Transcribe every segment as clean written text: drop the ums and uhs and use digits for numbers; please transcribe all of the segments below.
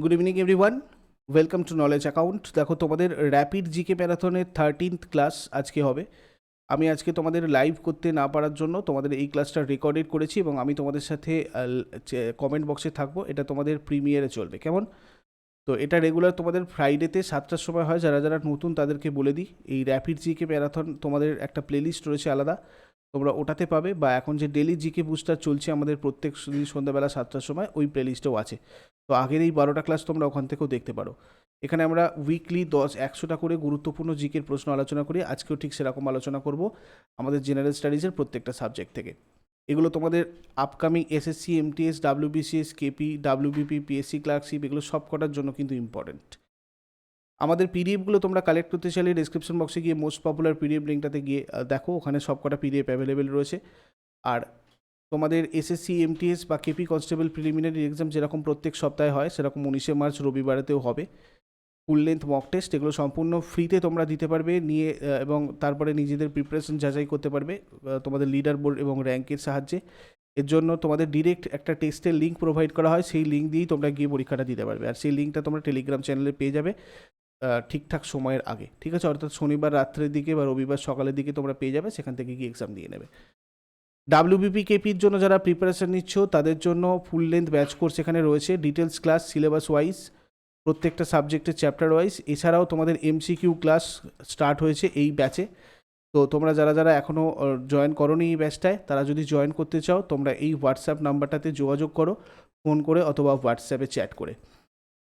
Good evening everyone, welcome to knowledge account. দেখো, তোমাদের rapid GK ম্যারাথনের 13th class আজকে হবে। আমি আজকে তোমাদের লাইভ করতে না পারার জন্য তোমাদের এই ক্লাসটা রেকর্ডেড করেছি এবং আমি তোমাদের সাথে কমেন্ট বক্সে থাকবো। এটা তোমাদের প্রিমিয়ারে চলবে, কেমন? তো এটা রেগুলার তোমাদের ফ্রাইডেতে 7টার সময় হয়। যারা যারা নতুন তাদেরকে বলে দিই, এই র্যাপিড জিকে ম্যারাথন তোমাদের একটা প্লেলিস্ট রয়েছে আলাদা, তোমরা ওটাতে পাবে। বা এখন যে ডেলি জিকে বুস্টার চলছে আমাদের প্রত্যেক দিন সন্ধ্যাবেলা 7টার সময়, ওই প্লেলিস্টেও আছে। তো আগের এই 12টা ক্লাস তোমরা ওখান থেকেও দেখতে পারো। এখানে আমরা উইকলি 100টা করে গুরুত্বপূর্ণ জিকের প্রশ্ন আলোচনা করি। আজকেও ঠিক সেরকম আলোচনা করব আমাদের জেনারেল স্টাডিজের প্রত্যেকটা সাবজেক্ট থেকে। এগুলো তোমাদের upcoming SSC, MTS, WBCS, KP, WBP, PSC clerkship, এগুলো সব কটার জন্য কিন্তু ইম্পর্টেন্ট। আমাদের পিডিএফগুলো তোমরা কালেক্ট করতে চাইলে ডিসক্রিপশন বক্সে গিয়ে মোস্ট পপুলার পিডিএফ লিঙ্কটাতে গিয়ে দেখো, ওখানে সব কটা পিডিএফ অ্যাভেলেবেল রয়েছে। আর তোমাদের এসএসসি, এমটিএস বা কেপি কনস্টেবল প্রিলিমিনারি এক্সাম যেরকম প্রত্যেক সপ্তাহে হয়, সেরকম 19শে মার্চ রবিবারেতেও হবে ফুল লেন্থ মক টেস্ট। এগুলো সম্পূর্ণ ফ্রিতে তোমরা দিতে পারবে নিয়ে, এবং তারপরে নিজেদের প্রিপারেশন যাচাই করতে পারবে তোমাদের লিডার বোর্ড এবং র্যাঙ্কের সাহায্যে। এর জন্য তোমাদের ডিরেক্ট একটা টেস্টের লিঙ্ক প্রোভাইড করা হয়, সেই লিঙ্ক দিয়েই তোমরা গিয়ে পরীক্ষাটা দিতে পারবে। আর সেই লিঙ্কটা তোমরা টেলিগ্রাম চ্যানেলে পেয়ে যাবে ঠিকঠাক সময়ের আগে, ঠিক আছে? অর্থাৎ শনিবার রাত্রের দিকে বা রবিবার সকালের দিকে তোমরা পেয়ে যাবে, সেখান থেকে গিয়ে এক্সাম দিয়ে নেবে। ডাব্লিউবিপি কেপির জন্য যারা প্রিপারেশন নিচ্ছ তাদের জন্য ফুল লেন্থ ব্যাচ কোর্স এখানে রয়েছে, ডিটেলস ক্লাস সিলেবাস ওয়াইজ, প্রত্যেকটা সাবজেক্টের চ্যাপ্টার ওয়াইজ। এছাড়াও তোমাদের এমসিকিউ ক্লাস স্টার্ট হয়েছে এই ব্যাচে। তো তোমরা যারা যারা এখনও জয়েন করোনি এই ব্যাচটায়, তারা যদি জয়েন করতে চাও, তোমরা এই হোয়াটসঅ্যাপ নাম্বারটাতে যোগাযোগ করো, ফোন করে অথবা হোয়াটসঅ্যাপে চ্যাট করে।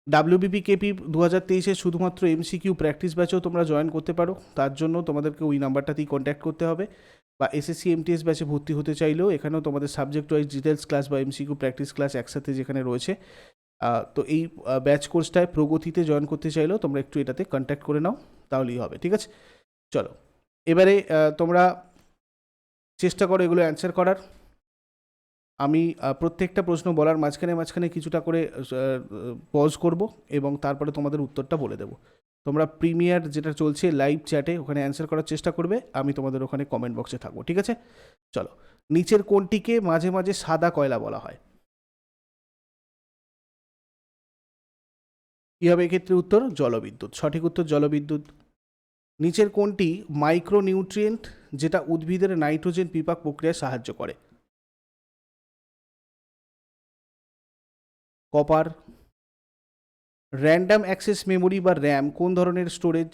ডাব্লিউবিপি কেপি 2023-এ শুধুমাত্র এমসিকিউ প্র্যাকটিস ব্যাচেও তোমরা জয়েন করতে পারো। তার জন্য তোমাদেরকে ওই নাম্বারটাতেই কন্ট্যাক্ট করতে হবে। বা এসএসসি, এমটিএস ব্যাচে ভর্তি হতে চাইলেও এখানেও তোমাদের সাবজেক্ট ওয়াইজ ডিটেলস ক্লাস বা এমসিকিউ প্র্যাকটিস ক্লাস একসাথে যেখানে রয়েছে। তো এই ব্যাচ কোর্সটায় প্রগতিতে জয়েন করতে চাইলেও তোমরা একটু এটাতে কন্ট্যাক্ট করে নাও, তাহলেই হবে, ঠিক আছে? চলো, এবারে তোমরা চেষ্টা করো এগুলো অ্যান্সার করার। আমি প্রত্যেকটা প্রশ্ন বলার মাঝখানে মাঝখানে কিছুটা করে পজ করব এবং তারপরে তোমাদের উত্তরটা বলে দেবো। তোমরা প্রিমিয়ার যেটা চলছে লাইভ চ্যাটে, ওখানে অ্যান্সার করার চেষ্টা করবে, আমি তোমাদের ওখানে কমেন্ট বক্সে থাকবো, ঠিক আছে? চলো, নিচের কোনটিকে মাঝে মাঝে সাদা কয়লা বলা হয়? কী হবে এক্ষেত্রে উত্তর? জলবিদ্যুৎ। সঠিক উত্তর জলবিদ্যুৎ। নিচের কোনটি মাইক্রোনিউট্রিয়েন্ট যেটা উদ্ভিদের নাইট্রোজেন বিপাক প্রক্রিয়ায় সাহায্য করে? কপার। র্যান্ডম অ্যাক্সেস মেমোরি বা র্যাম কোন ধরনের স্টোরেজ?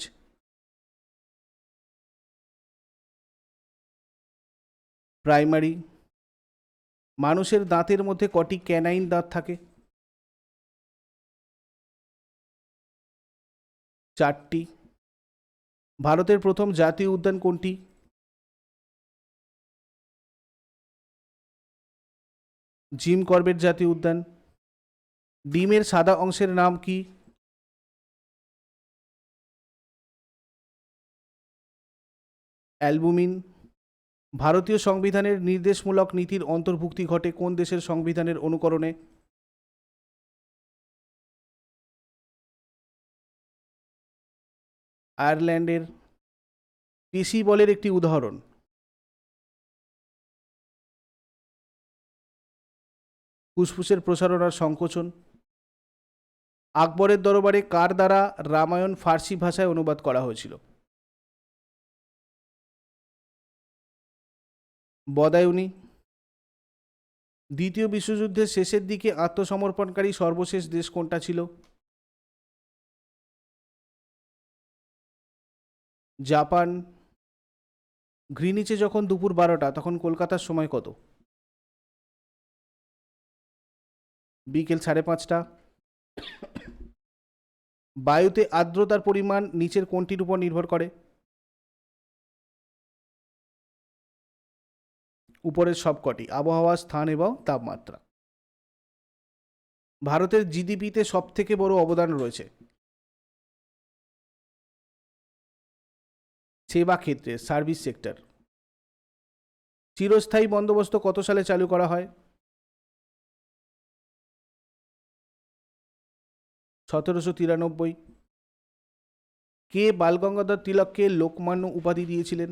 প্রাইমারি। মানুষের দাঁতের মধ্যে কটি ক্যানাইন দাঁত থাকে? 4টি। ভারতের প্রথম জাতীয় উদ্যান কোনটি? জিম করবেট জাতীয় উদ্যান। ডিমের সাদা অংশের নাম কি? অ্যালবুমিন। ভারতীয় সংবিধানের নির্দেশমূলক নীতির অন্তর্ভুক্তি ঘটে কোন দেশের সংবিধানের অনুকরণে? আয়ারল্যান্ডের। পেশি বলের একটি উদাহরণ? ফুসফুসের প্রসারণ আর সংকোচন। আকবরের দরবারে কার দ্বারা রামায়ণ ফার্সি ভাষায় অনুবাদ করা হয়েছিল? বদায়ুনি। দ্বিতীয় বিশ্বযুদ্ধের শেষের দিকে আত্মসমর্পণকারী সর্বশেষ দেশ কোনটা ছিল? জাপান। গ্রিনিচে যখন দুপুর 12টা, তখন কলকাতার সময় কত? বিকেল 5:30। বায়ুতে আর্দ্রতার পরিমাণ নিচের কোনটির উপর নির্ভর করে? উপরের সবকটি: আবহাওয়া, স্থান এবং তাপমাত্রা। ভারতের জিডিপিতে সব থেকে বড় অবদান রয়েছে সেবা ক্ষেত্রে, সার্ভিস সেক্টর। চিরস্থায়ী বন্দোবস্ত কত সালে চালু করা হয়? 1793। কে বালগঙ্গাধর তিলককে লোকমান্য উপাধি দিয়েছিলেন?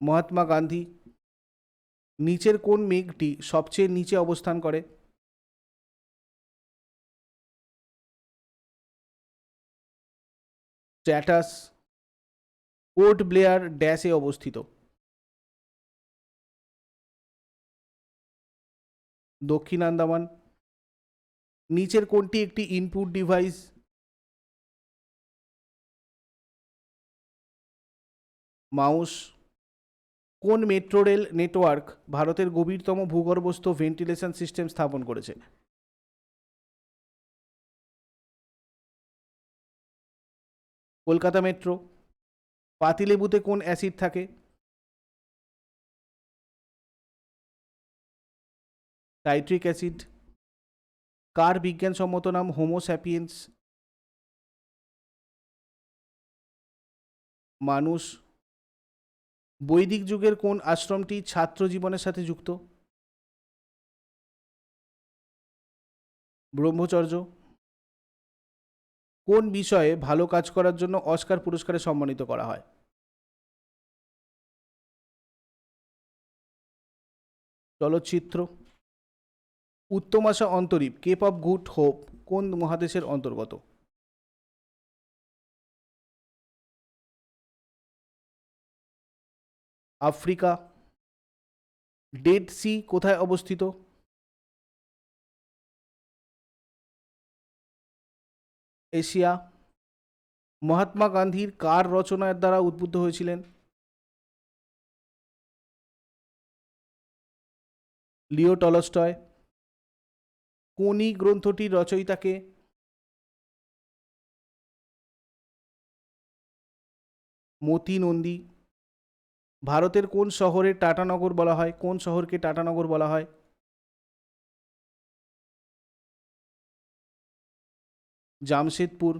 মহাত্মা গান্ধী। নিচের কোন মেঘটি সবচেয়ে নিচে অবস্থান করে? স্ট্র্যাটাস। পোর্ট ব্লেয়ার ড্যাশে অবস্থিত? দক্ষিণ আন্দামান। নিচের কোনটি একটি ইনপুট ডিভাইস? মাউস। কোন মেট্রো রেল নেটওয়ার্ক ভারতের গভীরতম ভূগর্ভস্থ ভেন্টিলেশন সিস্টেম স্থাপন করেছে? কলকাতা মেট্রো। পাতিলেবুতে কোন অ্যাসিড থাকে? Citric acid. কার বিজ্ঞানসম্মত নাম হোমো স্যাপিয়েন্স? মানুষ। বৈদিক যুগের কোন আশ্রমটি ছাত্র জীবনের সাথে যুক্ত? ব্রহ্মচর্য। কোন বিষয়ে ভালো কাজ করার জন্য অস্কার পুরস্কারে সম্মানিত করা হয়? চলচ্চিত্র। উত্তম আশা অন্তরীপ কেপ অফ গুড হোপ কোন মহাদেশের অন্তর্গত? আফ্রিকা। ডেড সি কোথায় অবস্থিত? এশিয়া। মহাত্মা গান্ধীর কার রচনার দ্বারা উদ্বুদ্ধ হয়েছিলেন? Leo Tolstoy. কোনি গ্রন্থটির রচয়িতাকে? মতি নন্দী। ভারতের কোন শহরে টাটানগর বলা হয়? কোন শহরকে টাটানগর বলা হয়? জামশেদপুর।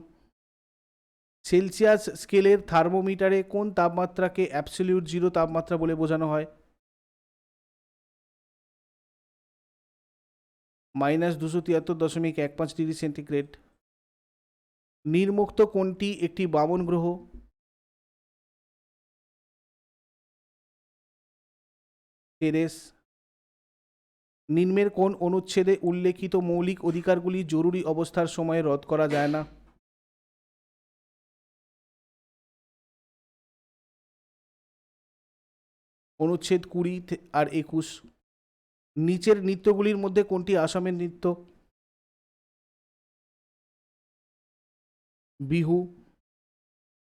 সেলসিয়াস স্কেলের থার্মোমিটারে কোন তাপমাত্রাকে অ্যাবসলিউট জিরো তাপমাত্রা বলে বোঝানো হয়? -273.15 ডিগ্রি সেন্টিগ্রেড। নির্মুক্ত কোনটি একটি বামন গ্রহ? তেরেস। নিম্নের কোন অনুচ্ছেদে উল্লেখিত মৌলিক অধিকারগুলি জরুরি অবস্থার সময়ে রদ করা যায় না? অনুচ্ছেদ 20 আর 21। নিচের নৃত্যগুলির মধ্যে কোনটি আসামের নৃত্য? বিহু।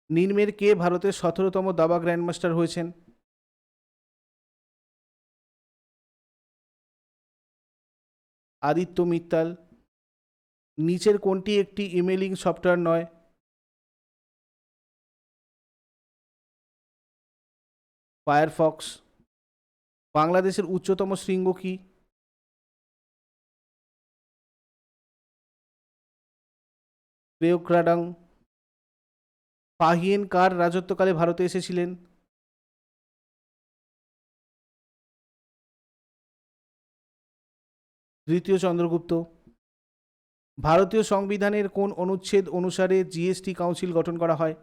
নিম্নের কে ভারতের 17তম দাবা গ্র্যান্ডমাস্টার হয়েছেন? আদিত্য মিত্তাল। নিচের কোনটি একটি ইমেলিং সফটওয়্যার নয়? ফায়ারফক্স। বাংলাদেশের উচ্চতম শৃঙ্গ কি? প্রেয়ক্রাডাং। পাহিয়েন কার রাজত্বকালে ভারতে এসেছিলেন? দ্বিতীয় চন্দ্রগুপ্ত। ভারতীয় সংবিধানের কোন অনুচ্ছেদ অনুসারে জিএসটি কাউন্সিল গঠন করা হয়?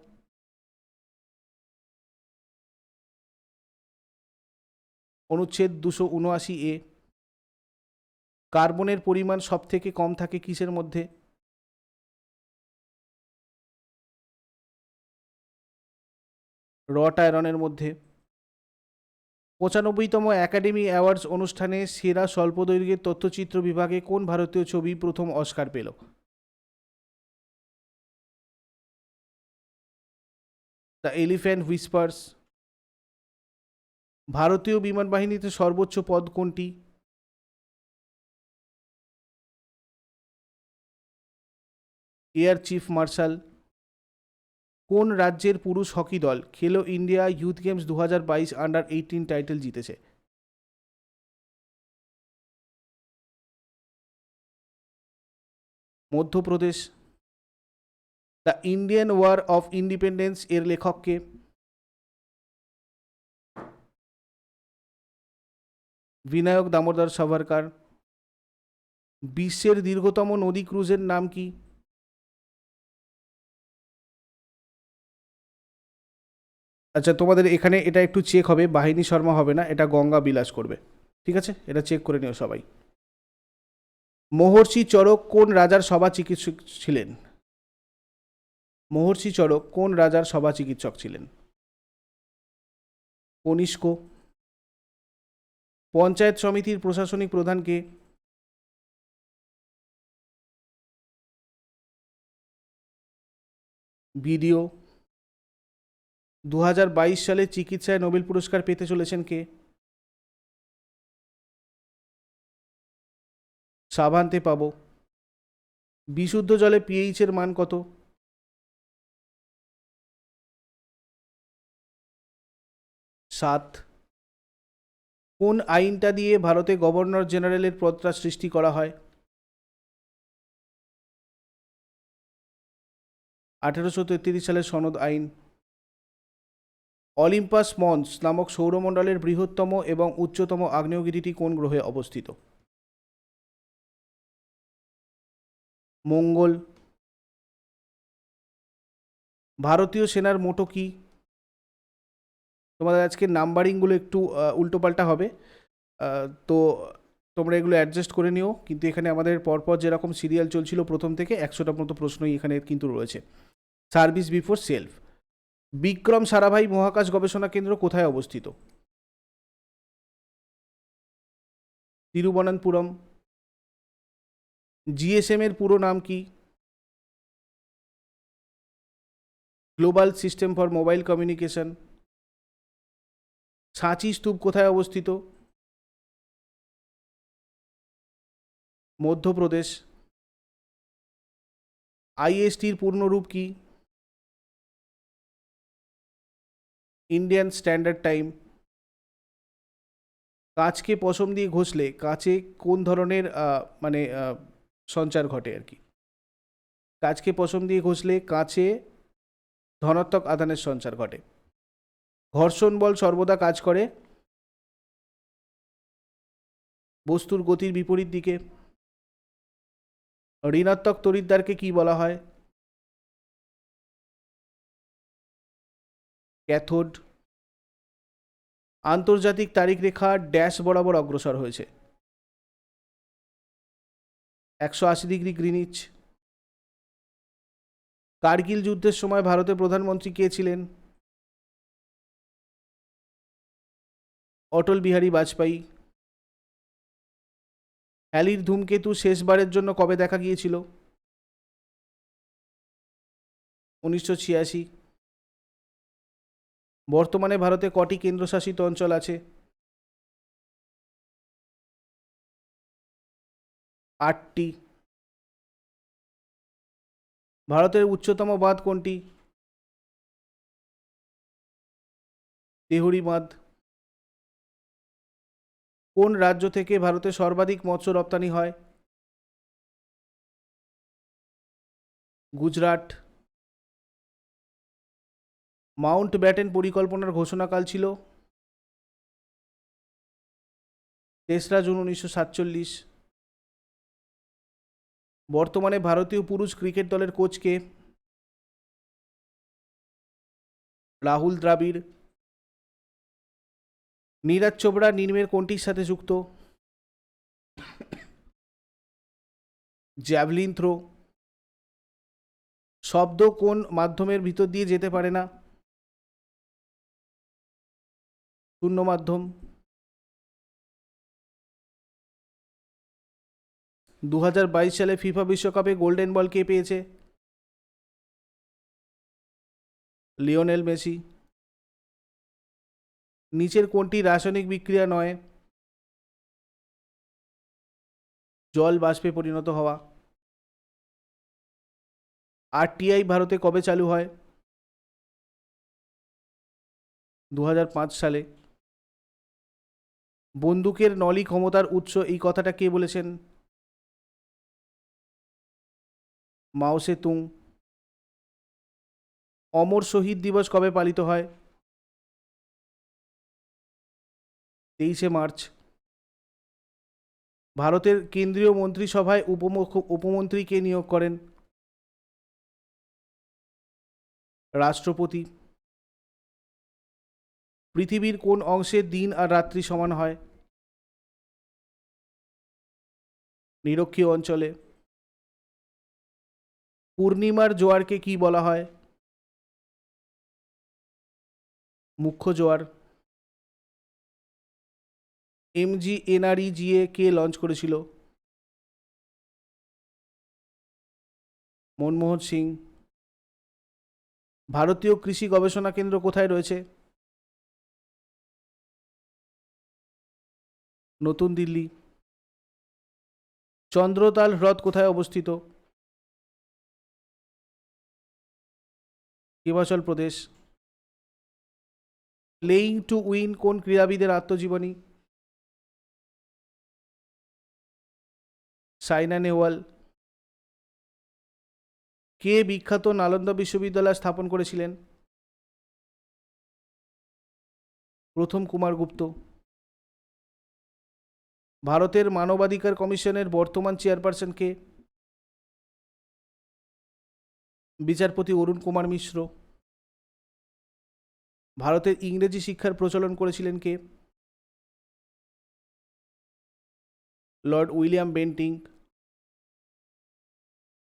অনুচ্ছেদ 279A। কার্বনের পরিমাণ সবথেকে কম থাকে কিসের মধ্যে? রট আয়রনের মধ্যে। 95তম একাডেমি অ্যাওয়ার্ডস অনুষ্ঠানে সেরা স্বল্পদৈর্ঘ্যের তথ্যচিত্র বিভাগে কোন ভারতীয় ছবি প্রথম অস্কার পেল? The elephant whisperers. ভারতীয় বিমান বাহিনীতে সর্বোচ্চ পদ কোনটি? Air chief marshal. কোন রাজ্যের পুরুষ হকি দল Khelo India youth games 2022 under eighteen title জিতেছে? Madhya Pradesh. The Indian war of independence এর লেখককে? বিনায়ক দামোদর সাভারকার। বিশ্বের দীর্ঘতম নদী ক্রুজের নাম কি? আচ্ছা, তোমাদের এখানে এটা একটু চেক হবে, বাহিনী শর্মা হবে না, এটা গঙ্গা বিলাস করবে। ঠিক আছে, এটা চেক করে নিও সবাই। মহর্ষি চরক কোন রাজার সভা চিকিৎসক ছিলেন? মহর্ষি চরক কোন রাজার সভা চিকিৎসক ছিলেন? কনিষ্ক। পঞ্চায়েত সমিতির প্রশাসনিক প্রধান কে? বিডিও। 2022 সালে চিকিৎসায় নোবেল পুরস্কার পেতে চলেছেন কে? সাভান্তে পাবো। বিশুদ্ধ জলে পিএইচ এর মান কত? 7। কোন আইনটা দিয়ে ভারতে গভর্নর জেনারেলের পদটা সৃষ্টি করা হয়? 1833 সালের সনদ আইন। অলিম্পাস মন্স নামক সৌরমণ্ডলের বৃহত্তম এবং উচ্চতম আগ্নেয়গিরিটি কোন গ্রহে অবস্থিত? মঙ্গল। ভারতীয় সেনার মোটো কি? তোমাদের আজকে নাম্বারিংগুলো একটু উল্টোপাল্টা হবে, তো তোমরা এগুলো অ্যাডজাস্ট করে নিও। কিন্তু এখানে আমাদের পরপর যেরকম সিরিয়াল চলছিল প্রথম থেকে 100টার মতো প্রশ্নই এখানে কিন্তু রয়েছে। Service before self. Vikram Sarabhai মহাকাশ গবেষণা কেন্দ্র কোথায় অবস্থিত? তিরুবনন্তপুরম। জিএসএম এর পুরো নাম কি? Global system for mobile communication. সাঁচি স্তূপ কোথায় অবস্থিত? মধ্যপ্রদেশ। আইএসটির পূর্ণরূপ কি? Indian standard time. কাঁচকে পশম দিয়ে ঘষলে কাঁচে কোন ধরনের সঞ্চার ঘটে আর কি? কাঁচকে পশম দিয়ে ঘষলে কাঁচে ধনাত্মক আধানের সঞ্চার ঘটে। ঘর্ষণ বল সর্বদা কাজ করে বস্তুর গতির বিপরীত দিকে। ঋণাত্মক তড়িৎদ্বারকে কি বলা হয়? ক্যাথোড। আন্তর্জাতিক তারিখ রেখা ড্যাশ বরাবর অগ্রসর হয়েছে? 180 ডিগ্রি গ্রিনিচ। কার্গিল যুদ্ধের সময় ভারতের প্রধানমন্ত্রী কে ছিলেন? অটল বিহারী বাজপেয়ী। হ্যালির ধূমকেতু শেষবারের জন্য কবে দেখা গিয়েছিল? 1986। বর্তমানে ভারতে কটি কেন্দ্রশাসিত অঞ্চল আছে? 8টি। ভারতের উচ্চতম বাঁধ কোনটি? তেহরি বাঁধ। কোন রাজ্য থেকে ভারতে সর্বাধিক মৎস্য রপ্তানি হয়? গুজরাট। মাউন্ট ব্যাটেন পরিকল্পনার ঘোষণাকাল ছিল 3রা জুন 1947। বর্তমানে ভারতীয় পুরুষ ক্রিকেট দলের কোচ কে? রাহুল দ্রাবিড়। নীরজ চোপড়া নির্মের কোনটির সাথে যুক্ত? Javelin throw. শব্দ কোন মাধ্যমের ভিতর দিয়ে যেতে পারে না? শূন্য মাধ্যম। 2022 সালে ফিফা বিশ্বকাপে গোল্ডেন বল কে পেয়েছে? Lionel Messi. নিচের কোনটি রাসায়নিক বিক্রিয়া নয়? জল বাষ্পে পরিণত হওয়া। আরটিআই ভারতে কবে চালু হয়? 2005 সালে। বন্দুকের নলি ক্ষমতার উৎস এই কথাটা কে বলেছেন? মাও সে তুং। অমর শহীদ দিবস কবে পালিত হয়? 23শে মার্চ। ভারতের কেন্দ্রীয় মন্ত্রিসভায় উপমন্ত্রী কে নিয়োগ করেন? রাষ্ট্রপতি। পৃথিবীর কোন অংশে দিন আর রাত্রি সমান হয়? নিরক্ষীয় অঞ্চলে। পূর্ণিমার জোয়ারকে কি বলা হয়? মুখ্য জোয়ার। MGNREGA কে লঞ্চ করেছিল? মনমোহন সিং। ভারতীয় কৃষি গবেষণা কেন্দ্র কোথায় রয়েছে? নতুন দিল্লি। চন্দ্রতাল হ্রদ কোথায় অবস্থিত? Himachal Pradesh. Playing to win কোন ক্রীড়াবিদের আত্মজীবনী? সাইনা নেহওয়াল। কে বিখ্যাত নালন্দা বিশ্ববিদ্যালয় স্থাপন করেছিলেন? প্রথম কুমারগুপ্ত। ভারতের মানবাধিকার কমিশনের বর্তমান চেয়ারপারসন কে? বিচারপতি অরুণ কুমার মিশ্র। ভারতের ইংরেজি শিক্ষার প্রচলন করেছিলেন কে? Lord William Bentinck.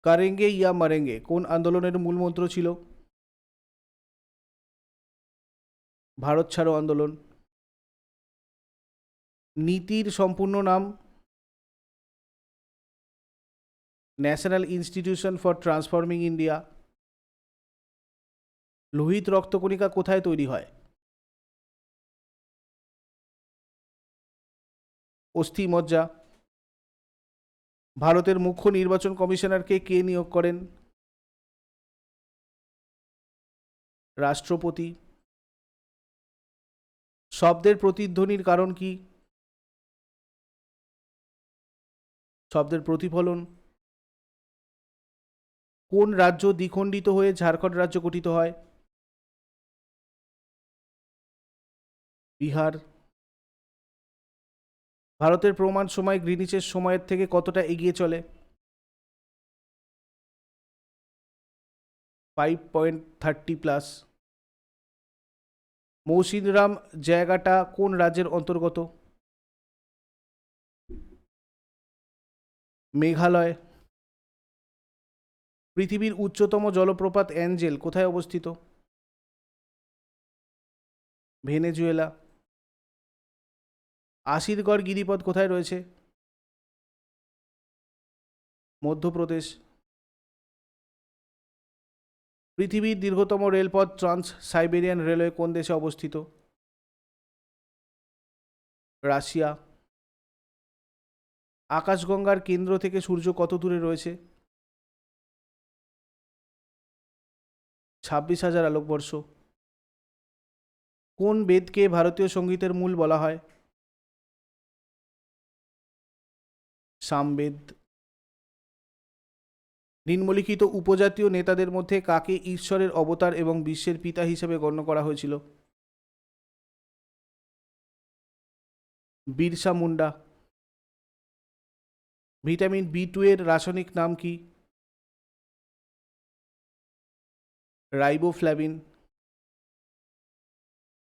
কারেঙ্গে ইয়া মারেঙ্গে কোন আন্দোলনের মূল মন্ত্র ছিল? ভারত ছাড়ো আন্দোলন। নীতির সম্পূর্ণ নাম? National Institution for Transforming India. লোহিত রক্তকণিকা কোথায় তৈরি হয়? অস্থিমজ্জা। ভারতের মুখ্য নির্বাচন কমিশনারকে কে নিয়োগ করেন? রাষ্ট্রপতি। শব্দের প্রতিধ্বনির কারণ কি? শব্দের প্রতিফলন। কোন রাজ্য দ্বিখণ্ডিত হয়ে ঝাড়খণ্ড রাজ্য গঠিত হয়? বিহার। ভারতের প্রমাণ সময় গ্রিনিচের সময়ের থেকে কতটা এগিয়ে চলে? 5.30+। মৌসিনরাম জায়গাটা কোন রাজ্যের অন্তর্গত? মেঘালয়। পৃথিবীর উচ্চতম জলপ্রপাত অ্যাঞ্জেল কোথায় অবস্থিত? ভেনেজুয়েলা। আশিরগড় গিরিপথ কোথায় রয়েছে? মধ্যপ্রদেশ। পৃথিবীর দীর্ঘতম রেলপথ ট্রান্স সাইবেরিয়ান রেলওয়ে কোন দেশে অবস্থিত? রাশিয়া। আকাশগঙ্গার কেন্দ্র থেকে সূর্য কত দূরে রয়েছে? 26,000 আলোকবর্ষ। কোন বেদকে ভারতীয় সঙ্গীতের মূল বলা হয়? সামবেদ। নিম্নলিখিত উপজাতীয় নেতাদের মধ্যে কাকে ঈশ্বরের অবতার এবং বিশ্বের পিতা হিসেবে গণ্য করা হয়েছিল? বিরসা মুন্ডা। ভিটামিন B2 এর রাসায়নিক নাম কি? রাইবোফ্ল্যাভিন।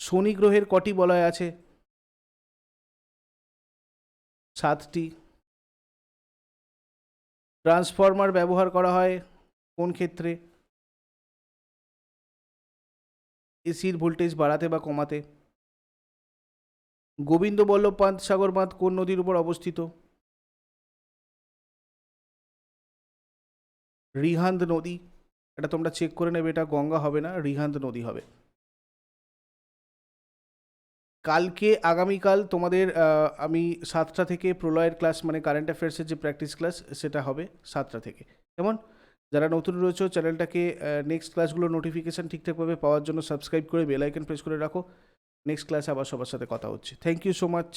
শনি গ্রহের কটি বলয় আছে? 7টি। ট্রান্সফরমার ব্যবহার করা হয় কোন ক্ষেত্রে? এসির ভোল্টেজ বাড়াতে বা কমাতে। গোবিন্দবল্লভ পান্ত সাগর বাঁধ কোন নদীর উপর অবস্থিত? রিহান্দ নদী। এটা তোমরা চেক করে নেবে, এটা গঙ্গা হবে না, রিহান্দ নদী হবে। কালকে আগামীকাল তোমাদের আমি 7টা থেকে প্রলয়ের ক্লাস মানে কারেন্ট অ্যাফেয়ার্সের যে প্র্যাকটিস ক্লাস সেটা হবে 7টা থেকে। কেমন? যারা নতুন রয়েছে চ্যানেলটাকে নেক্সট ক্লাসগুলোর নোটিফিকেশান ঠিকঠাকভাবে পাওয়ার জন্য সাবস্ক্রাইব করে বেল আইকন প্রেস করে রাখো। নেক্সট ক্লাসে আবার সবার সাথে কথা হচ্ছে। Thank you so much.